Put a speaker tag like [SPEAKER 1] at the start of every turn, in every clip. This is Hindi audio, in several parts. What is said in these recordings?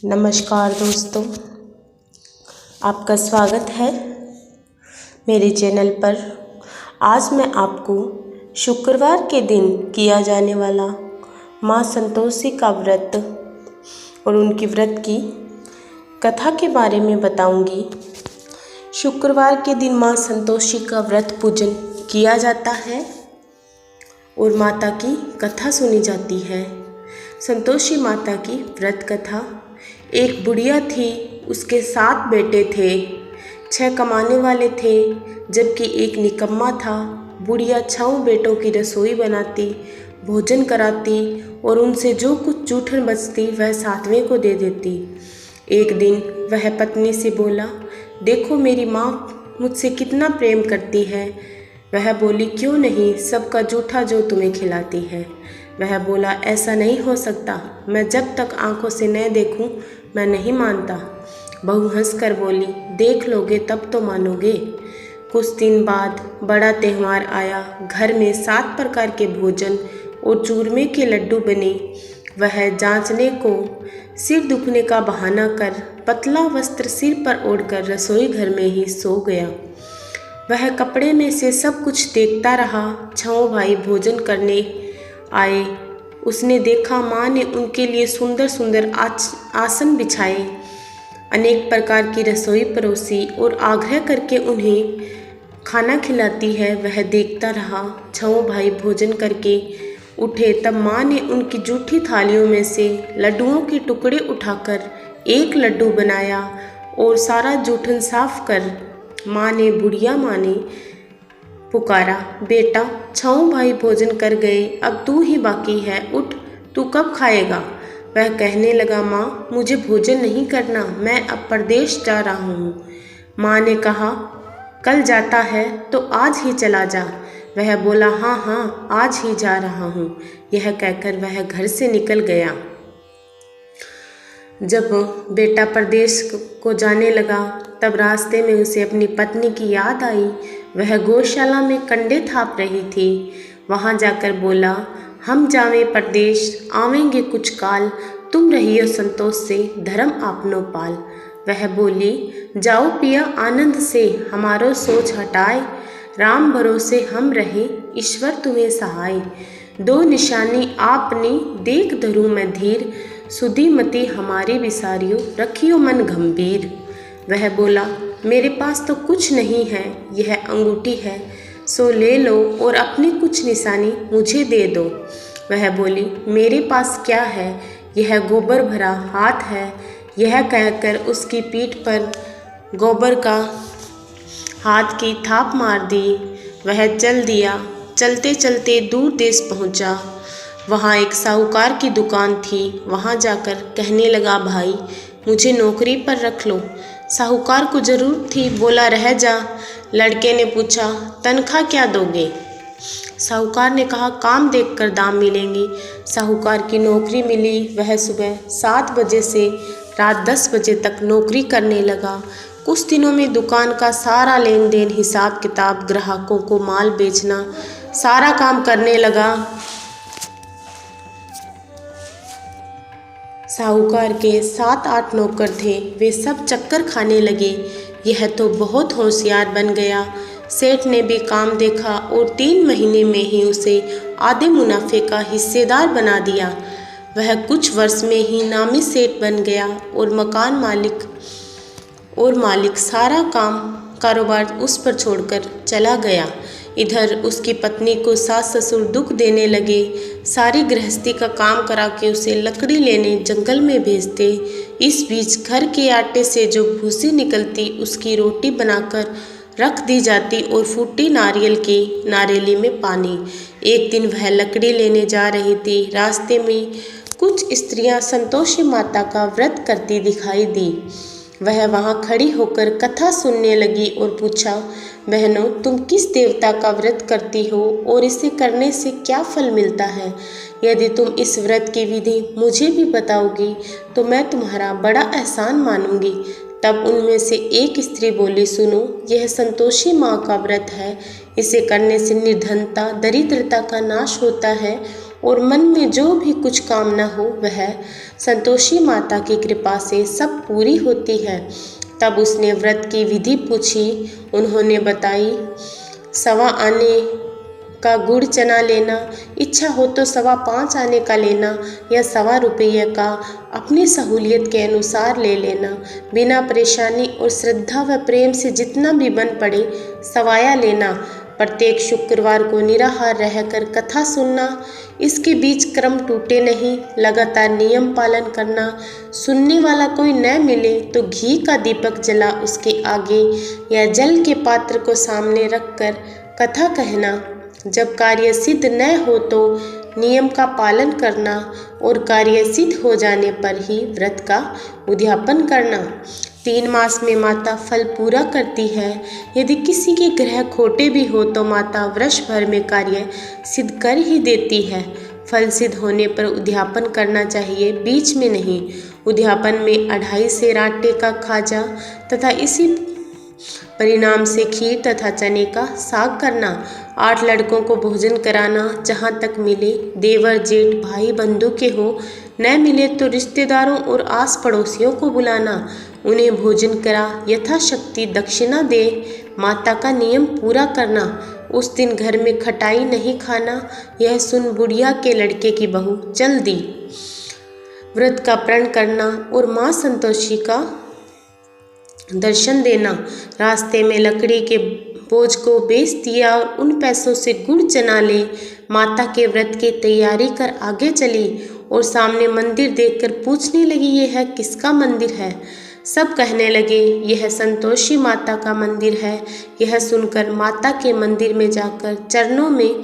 [SPEAKER 1] नमस्कार दोस्तों, आपका स्वागत है मेरे चैनल पर। आज मैं आपको शुक्रवार के दिन किया जाने वाला माँ संतोषी का व्रत और उनकी व्रत की कथा के बारे में बताऊंगी। शुक्रवार के दिन माँ संतोषी का व्रत पूजन किया जाता है और माता की कथा सुनी जाती है। संतोषी माता की व्रत कथा। एक बुढ़िया थी, उसके 7 बेटे थे। 6 कमाने वाले थे जबकि एक निकम्मा था। बुढ़िया 6 बेटों की रसोई बनाती, भोजन कराती और उनसे जो कुछ जूठन बचती वह 7वें को दे देती। एक दिन वह पत्नी से बोला, देखो मेरी माँ मुझसे कितना प्रेम करती है। वह बोली, क्यों नहीं, सबका जूठा जो तुम्हें खिलाती है। वह बोला, ऐसा नहीं हो सकता, मैं जब तक आंखों से न देखूं मैं नहीं मानता। बहू हंसकर बोली, देख लोगे तब तो मानोगे। कुछ दिन बाद बड़ा त्यौहार आया। घर में 7 प्रकार के भोजन और चूरमे के लड्डू बने। वह जांचने को सिर दुखने का बहाना कर पतला वस्त्र सिर पर ओढ़कर रसोई घर में ही सो गया। वह कपड़े में से सब कुछ देखता रहा। 6 भाई भोजन करने आए। उसने देखा माँ ने उनके लिए सुंदर सुंदर आसन बिछाए, अनेक प्रकार की रसोई परोसी और आग्रह करके उन्हें खाना खिलाती है। वह देखता रहा। 6 भाई भोजन करके उठे तब माँ ने उनकी जूठी थालियों में से लड्डुओं के टुकड़े उठाकर एक लड्डू बनाया और सारा जूठन साफ कर बुढ़िया माँ ने पुकारा, बेटा 6 भाई भोजन कर गए, अब तू ही बाकी है, उठ, तू कब खाएगा। वह कहने लगा, माँ मुझे भोजन नहीं करना, मैं अब परदेश जा रहा हूँ। माँ ने कहा, कल जाता है तो आज ही चला जा। वह बोला, हाँ हाँ आज ही जा रहा हूँ। यह कहकर वह घर से निकल गया। जब बेटा परदेश को जाने लगा तब रास्ते में उसे अपनी पत्नी की याद आई। वह गौशाला में कंडे थाप रही थी। वहाँ जाकर बोला, हम जावें परदेश, आवेंगे कुछ काल, तुम रहियो संतोष से, धर्म आपनो पाल। वह बोली, जाओ पिया आनंद से, हमारो सोच हटाए, राम भरोसे हम रहे, ईश्वर तुम्हें सहाय। 2 निशानी आपने देख धरूं मैं धीर, सुधी मति हमारी विसारियो, रखियो मन गंभीर। वह बोला, मेरे पास तो कुछ नहीं है, यह अंगूठी है, सो ले लो और अपनी कुछ निशानी मुझे दे दो। वह बोली, मेरे पास क्या है, यह गोबर भरा हाथ है। यह कहकर उसकी पीठ पर गोबर का हाथ की थाप मार दी। वह चल दिया। चलते चलते दूर देश पहुंचा। वहाँ एक साहूकार की दुकान थी। वहाँ जाकर कहने लगा, भाई मुझे नौकरी पर रख लो। साहूकार को जरूरत थी, बोला, रह जा। लड़के ने पूछा, तनख्वाह क्या दोगे। साहूकार ने कहा, काम देखकर दाम मिलेंगे। साहूकार की नौकरी मिली। वह सुबह 7 बजे से रात 10 बजे तक नौकरी करने लगा। कुछ दिनों में दुकान का सारा लेन देन, हिसाब किताब, ग्राहकों को माल बेचना, सारा काम करने लगा। साहूकार के 7-8 नौकर थे। वे सब चक्कर खाने लगे। यह तो बहुत होशियार बन गया। सेठ ने भी काम देखा और 3 महीने में ही उसे आधे मुनाफे का हिस्सेदार बना दिया। वह कुछ वर्ष में ही नामी सेठ बन गया और मालिक सारा कारोबार उस पर छोड़कर चला गया। इधर उसकी पत्नी को सास ससुर दुख देने लगे। सारी गृहस्थी का काम करा के उसे लकड़ी लेने जंगल में भेजते। इस बीच घर के आटे से जो भूसी निकलती उसकी रोटी बनाकर रख दी जाती और फूटी नारियल की नारेली में पानी। एक दिन वह लकड़ी लेने जा रही थी। रास्ते में कुछ स्त्रियां संतोषी माता का व्रत करती दिखाई दी। वह वहाँ खड़ी होकर कथा सुनने लगी और पूछा, बहनों तुम किस देवता का व्रत करती हो और इसे करने से क्या फल मिलता है। यदि तुम इस व्रत की विधि मुझे भी बताओगी तो मैं तुम्हारा बड़ा एहसान मानूंगी। तब उनमें से एक स्त्री बोली, सुनो, यह संतोषी माँ का व्रत है। इसे करने से निर्धनता दरिद्रता का नाश होता है और मन में जो भी कुछ कामना हो वह संतोषी माता की कृपा से सब पूरी होती है। तब उसने व्रत की विधि पूछी। उन्होंने बताई, 1.25 आने का गुड़ चना लेना, इच्छा हो तो 5.25 आने का लेना या 1.25 रुपये का अपनी सहूलियत के अनुसार ले लेना। बिना परेशानी और श्रद्धा व प्रेम से जितना भी बन पड़े सवाया लेना। प्रत्येक शुक्रवार को निराहार रहकर कथा सुनना, इसके बीच क्रम टूटे नहीं, लगातार नियम पालन करना। सुनने वाला कोई न मिले तो घी का दीपक जला उसके आगे या जल के पात्र को सामने रखकर कथा कहना। जब कार्य सिद्ध न हो तो नियम का पालन करना और कार्य सिद्ध हो जाने पर ही व्रत का उद्यापन करना। 3 मास में माता फल पूरा करती है। यदि किसी के ग्रह खोटे भी हो तो माता वर्ष भर में कार्य सिद्ध कर ही देती है। फल सिद्ध होने पर उद्यापन करना चाहिए, बीच में नहीं। उद्यापन में 2.5 सेर आटे का खाजा तथा इसी परिणाम से खीर तथा चने का साग करना। 8 लड़कों को भोजन कराना, जहाँ तक मिले देवर जेठ भाई बंधु के हो, न मिले तो रिश्तेदारों और आस पड़ोसियों को बुलाना। उन्हें भोजन करा यथाशक्ति दक्षिणा दे। माता का नियम पूरा करना। उस दिन घर में खटाई नहीं खाना। यह सुन बुढ़िया के लड़के की बहू चल दी। व्रत का प्रण करना और माँ संतोषी का दर्शन देना। रास्ते में लकड़ी के बोझ को बेच दिया और उन पैसों से गुड़ चना ले माता के व्रत की तैयारी कर आगे चली और सामने मंदिर देखकर पूछने लगी, यह किसका मंदिर है? सब कहने लगे, यह संतोषी माता का मंदिर है। यह सुनकर माता के मंदिर में जाकर चरणों में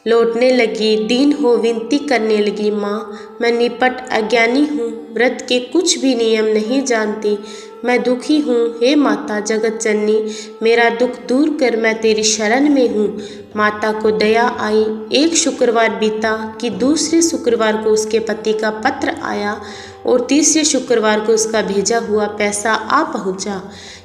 [SPEAKER 1] लौटने लगी। दीन हो विनती करने लगी, माँ मैं निपट अज्ञानी हूँ, व्रत के कुछ भी नियम नहीं जानती, मैं दुखी हूँ। हे माता जगत जननी, मेरा दुख दूर कर, मैं तेरी शरण में हूँ। माता को दया आई। एक शुक्रवार बीता कि दूसरे शुक्रवार को उसके पति का पत्र आया और तीसरे शुक्रवार को उसका भेजा हुआ पैसा आ पहुँचा।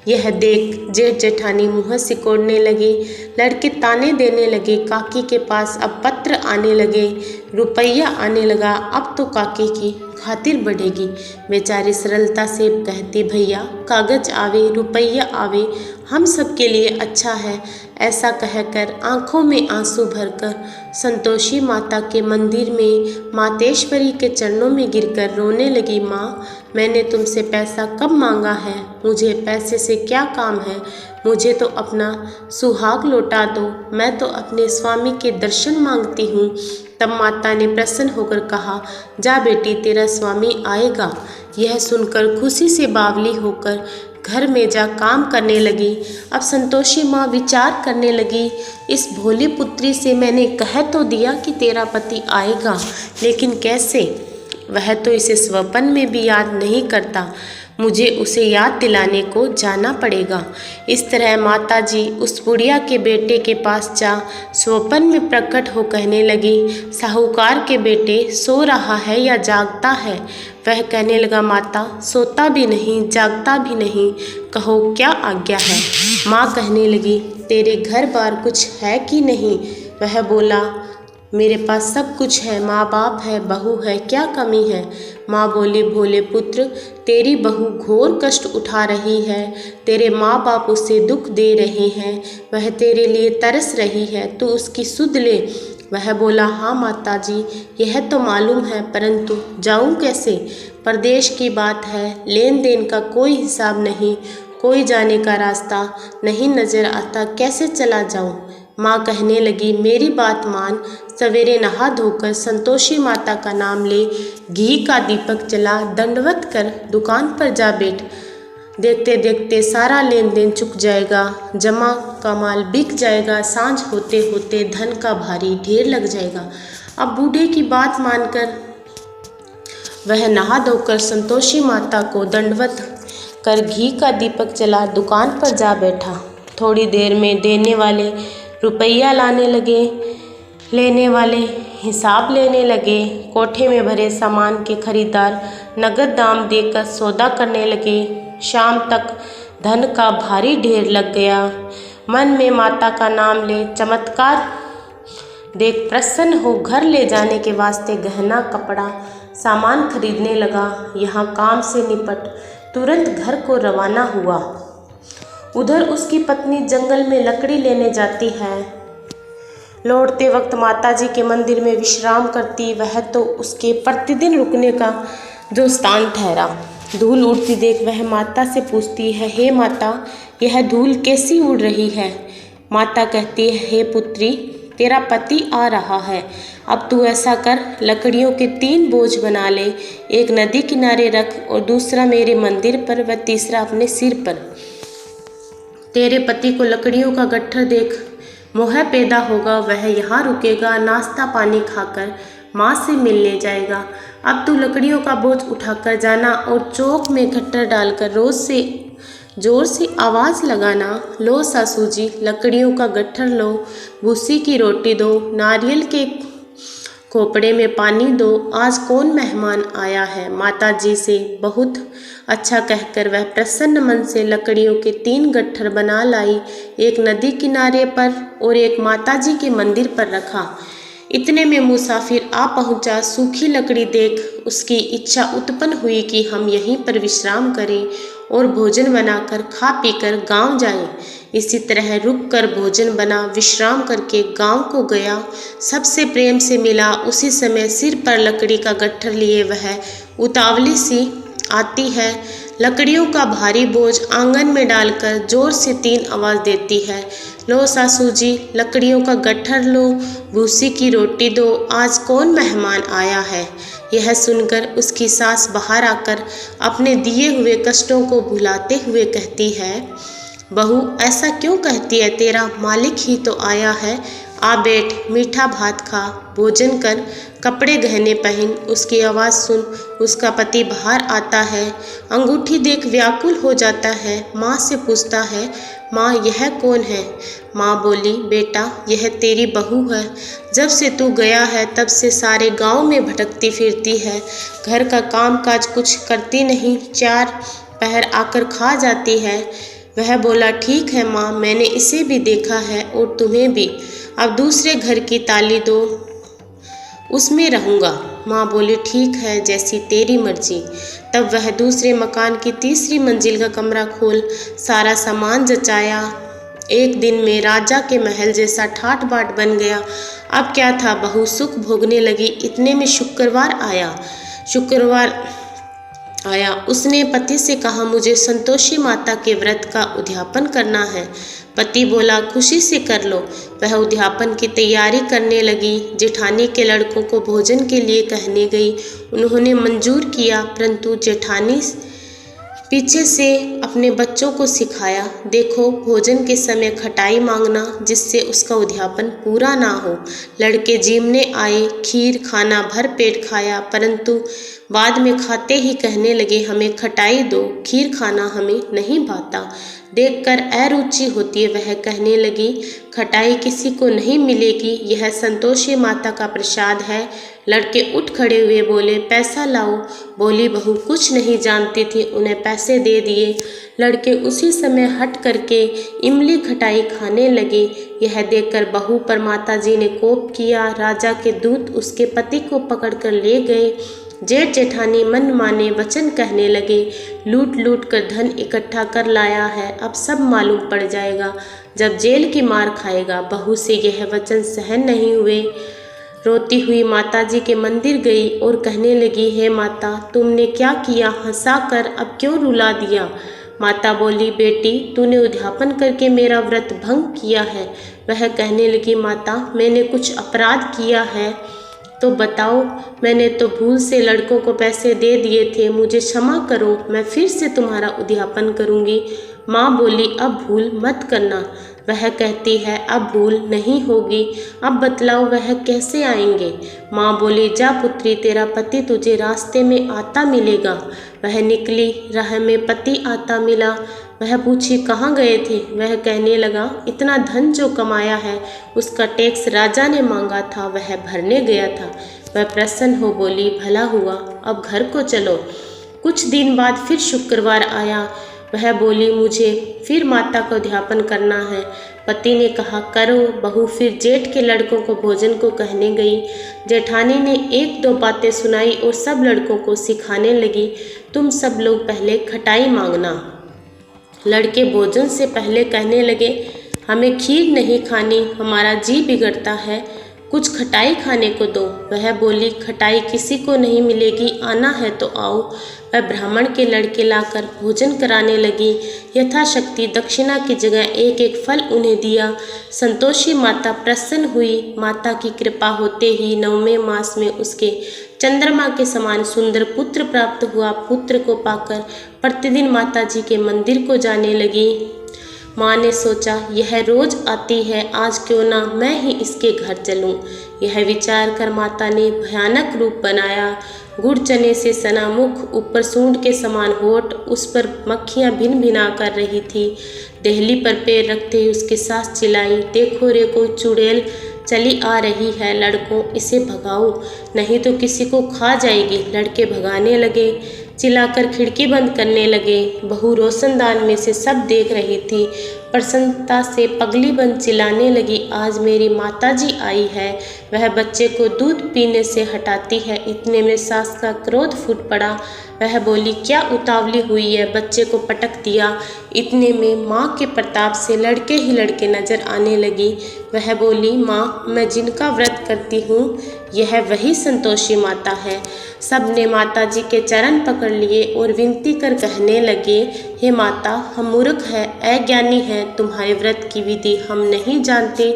[SPEAKER 1] यह देख जेठ जेठानी मुँह सिकोड़ने लगे। लड़के ताने देने लगे। काकी के पास अब पत्र आने लगे, रुपया आने लगा, अब तो काकी की खातिर बढ़ेगी। बेचारी सरलता से कहती, भैया कागज आवे रुपया आवे, हम सब के लिए अच्छा है। ऐसा कहकर आंखों में आंसू भरकर संतोषी माता के मंदिर में मातेश्वरी के चरणों में गिरकर रोने लगी। माँ मैंने तुमसे पैसा कब मांगा है? मुझे पैसे से क्या काम है? मुझे तो अपना सुहाग लौटा दो, मैं तो अपने स्वामी के दर्शन मांगती हूँ। तब माता ने प्रसन्न होकर कहा, जा बेटी तेरा स्वामी आएगा। यह सुनकर खुशी से बावली होकर घर में जा काम करने लगी। अब संतोषी माँ विचार करने लगी, इस भोली पुत्री से मैंने कह तो दिया कि तेरा पति आएगा, लेकिन कैसे? वह तो इसे स्वप्न में भी याद नहीं करता, मुझे उसे याद दिलाने को जाना पड़ेगा। इस तरह माता जी उस बुढ़िया के बेटे के पास जा स्वप्न में प्रकट हो कहने लगी, साहूकार के बेटे सो रहा है या जागता है? वह कहने लगा, माता सोता भी नहीं जागता भी नहीं, कहो क्या आज्ञा है? माँ कहने लगी, तेरे घर बार कुछ है कि नहीं? वह बोला, मेरे पास सब कुछ है, माँ बाप है, बहू है, क्या कमी है? माँ बोली, भोले पुत्र तेरी बहू घोर कष्ट उठा रही है, तेरे माँ बाप उसे दुख दे रहे हैं, वह तेरे लिए तरस रही है, तू उसकी सुध ले। वह बोला, हाँ माता जी यह तो मालूम है, परंतु जाऊँ कैसे? परदेश की बात है, लेन देन का कोई हिसाब नहीं, कोई जाने का रास्ता नहीं नजर आता, कैसे चला जाऊँ? माँ कहने लगी, मेरी बात मान, सवेरे नहा धोकर संतोषी माता का नाम ले, घी का दीपक जला, दंडवत कर दुकान पर जा बैठ। देखते देखते सारा लेन देन चुक जाएगा, जमा का माल बिक जाएगा, सांझ होते होते धन का भारी ढेर लग जाएगा। अब बूढ़े की बात मानकर वह नहा धोकर संतोषी माता को दंडवत कर घी का दीपक जला दुकान पर जा बैठा। थोड़ी देर में देने वाले रुपया लाने लगे, लेने वाले हिसाब लेने लगे। कोठे में भरे सामान के खरीदार नगद दाम देकर सौदा करने लगे। शाम तक धन का भारी ढेर लग गया। मन में माता का नाम ले चमत्कार देख प्रसन्न हो घर ले जाने के वास्ते गहना कपड़ा सामान खरीदने लगा। यहाँ काम से निपट तुरंत घर को रवाना हुआ। उधर उसकी पत्नी जंगल में लकड़ी लेने जाती है। लौटते वक्त माताजी के मंदिर में विश्राम करती। वह तो उसके प्रतिदिन रुकने का जो स्थान ठहरा। धूल उड़ती देख वह माता से पूछती है, हे माता, यह धूल कैसी उड़ रही है? माता कहती है, हे पुत्री, तेरा पति आ रहा है। अब तू ऐसा कर, लकड़ियों के 3 बोझ बना ले। एक नदी किनारे रख और दूसरा मेरे मंदिर पर व तीसरा अपने सिर पर। तेरे पति को लकड़ियों का गट्ठर देख मोह पैदा होगा। वह यहाँ रुकेगा, नाश्ता पानी खाकर माँ से मिलने जाएगा। अब तू लकड़ियों का बोझ उठाकर जाना और चौक में गट्ठर डालकर जोर से आवाज़ लगाना, लो सासू जी, लकड़ियों का गट्ठर लो, भूसी की रोटी दो, नारियल के खोपड़े में पानी दो, आज कौन मेहमान आया है। माता जी से बहुत अच्छा कहकर वह प्रसन्न मन से लकड़ियों के 3 गट्ठर बना लाई। एक नदी किनारे पर और एक माता जी के मंदिर पर रखा। इतने में मुसाफिर आ पहुंचा। सूखी लकड़ी देख उसकी इच्छा उत्पन्न हुई कि हम यहीं पर विश्राम करें और भोजन बनाकर खा पीकर गांव जाएं। इसी तरह रुक कर भोजन बना, विश्राम करके गांव को गया। सबसे प्रेम से मिला। उसी समय सिर पर लकड़ी का गट्ठर लिए वह उतावली सी आती है। लकड़ियों का भारी बोझ आंगन में डालकर जोर से 3 आवाज़ देती है, लो सासू जी, लकड़ियों का गट्ठर लो, भूसी की रोटी दो, आज कौन मेहमान आया है। यह सुनकर उसकी सास बाहर आकर अपने दिए हुए कष्टों को भुलाते हुए कहती है, बहू ऐसा क्यों कहती है, तेरा मालिक ही तो आया है। आ बैठ, मीठा भात खा, भोजन कर, कपड़े गहने पहन। उसकी आवाज़ सुन उसका पति बाहर आता है। अंगूठी देख व्याकुल हो जाता है। माँ से पूछता है, माँ यह कौन है? माँ बोली, बेटा यह तेरी बहू है। जब से तू गया है तब से सारे गांव में भटकती फिरती है। घर का काम काज कुछ करती नहीं, 4 पहर आकर खा जाती है। वह बोला, ठीक है माँ, मैंने इसे भी देखा है और तुम्हें भी। अब दूसरे घर की ताली दो, उसमें रहूँगा। माँ बोली, ठीक है, जैसी तेरी मर्जी। तब वह दूसरे मकान की 3री मंजिल का कमरा खोल सारा सामान जचाया। एक दिन में राजा के महल जैसा ठाट बाट बन गया। अब क्या था, बहू सुख भोगने लगी। इतने में शुक्रवार आया। उसने पति से कहा, मुझे संतोषी माता के व्रत का उद्यापन करना है। पति बोला, खुशी से कर लो। वह उद्यापन की तैयारी करने लगी। जेठानी के लड़कों को भोजन के लिए कहने गई। उन्होंने मंजूर किया, परंतु जेठानी पीछे से अपने बच्चों को सिखाया, देखो भोजन के समय खटाई मांगना, जिससे उसका उद्यापन पूरा ना हो। लड़के जीमने आए, खीर खाना भर पेट खाया, परंतु बाद में खाते ही कहने लगे, हमें खटाई दो, खीर खाना हमें नहीं भाता। देखकर अरुचि होती है। वह कहने लगी, खटाई किसी को नहीं मिलेगी, यह संतोषी माता का प्रसाद है। लड़के उठ खड़े हुए, बोले, पैसा लाओ। बोली बहू कुछ नहीं जानती थी, उन्हें पैसे दे दिए। लड़के उसी समय हट करके इमली खटाई खाने लगे। यह देखकर बहू पर माताजी ने कोप किया। राजा के दूत उसके पति को पकड़कर ले गए। जेठ जेठानी मन माने वचन कहने लगे, लूट लूट कर धन इकट्ठा कर लाया है, अब सब मालूम पड़ जाएगा जब जेल की मार खाएगा। बहू से यह वचन सहन नहीं हुए। रोती हुई माताजी के मंदिर गई और कहने लगी, हे माता, तुमने क्या किया, हंसा कर अब क्यों रुला दिया। माता बोली, बेटी तूने उद्यापन करके मेरा व्रत भंग किया है। वह कहने लगी, माता मैंने कुछ अपराध किया है तो बताओ। मैंने तो भूल से लड़कों को पैसे दे दिए थे, मुझे क्षमा करो, मैं फिर से तुम्हारा उद्यापन करूँगी। माँ बोली, अब भूल मत करना। वह कहती है, अब भूल नहीं होगी। अब बतलाओ वह कैसे आएंगे। माँ बोली, जा पुत्री, तेरा पति तुझे रास्ते में आता मिलेगा। वह निकली, राह में पति आता मिला। वह पूछी, कहाँ गए थे। वह कहने लगा, इतना धन जो कमाया है उसका टैक्स राजा ने मांगा था, वह भरने गया था। वह प्रसन्न हो बोली, भला हुआ, अब घर को चलो। कुछ दिन बाद फिर शुक्रवार आया। वह बोली, मुझे फिर माता को अध्यापन करना है। पति ने कहा, करो। बहू फिर जेठ के लड़कों को भोजन को कहने गई। जेठानी ने एक दो बातें सुनाई और सब लड़कों को सिखाने लगी, तुम सब लोग पहले खटाई मांगना। लड़के भोजन से पहले कहने लगे, हमें खीर नहीं खानी, हमारा जी बिगड़ता है, कुछ खटाई खाने को दो। वह बोली, खटाई किसी को नहीं मिलेगी, आना है तो आओ। वह ब्राह्मण के लड़के लाकर भोजन कराने लगी। यथाशक्ति दक्षिणा की जगह एक एक फल उन्हें दिया। संतोषी माता प्रसन्न हुई। माता की कृपा होते ही 9वें मास में उसके चंद्रमा के समान सुंदर पुत्र प्राप्त हुआ। पुत्र को पाकर प्रतिदिन माता जी के मंदिर को जाने लगी। माँ ने सोचा, यह रोज आती है, आज क्यों ना मैं ही इसके घर चलूं। यह विचार कर माता ने भयानक रूप बनाया। गुड़ चने से सना मुख, ऊपर सूंड के समान होठ, उस पर मक्खियाँ भिन भिना कर रही थी। देहली पर पैर रखते ही उसकी सास चिल्लाई, देखो रे, कोई चुड़ैल चली आ रही है, लड़कों इसे भगाओ, नहीं तो किसी को खा जाएगी। लड़के भगाने लगे, चिल्लाकर खिड़की बंद करने लगे। बहू रोशनदान में से सब देख रही थी। प्रसन्नता से पगली बंद चिल्लाने लगी, आज मेरी माताजी आई है, वह बच्चे को दूध पीने से हटाती है। इतने में सास का क्रोध फूट पड़ा। वह बोली, क्या उतावली हुई है, बच्चे को पटक दिया। इतने में माँ के प्रताप से लड़के ही लड़के नजर आने लगी। वह बोली, माँ, मैं जिनका व्रत करती हूँ यह वही संतोषी माता है। सब ने माता जी के चरण पकड़ लिए और विनती कर कहने लगे, हे माता, हम मूर्ख हैं, अज्ञानी हैं, तुम्हारे व्रत की विधि हम नहीं जानते,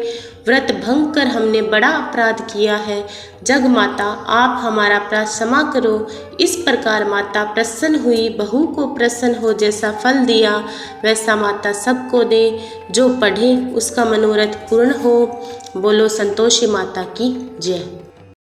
[SPEAKER 1] व्रत भंग कर हमने बड़ा अपराध किया है। जग माता, आप हमारा अपराध क्षमा करो। इस प्रकार माता प्रसन्न हुई। बहू को प्रसन्न हो जैसा फल दिया वैसा माता सबको दे। जो पढ़े उसका मनोरथ पूर्ण हो। बोलो संतोषी माता की जय।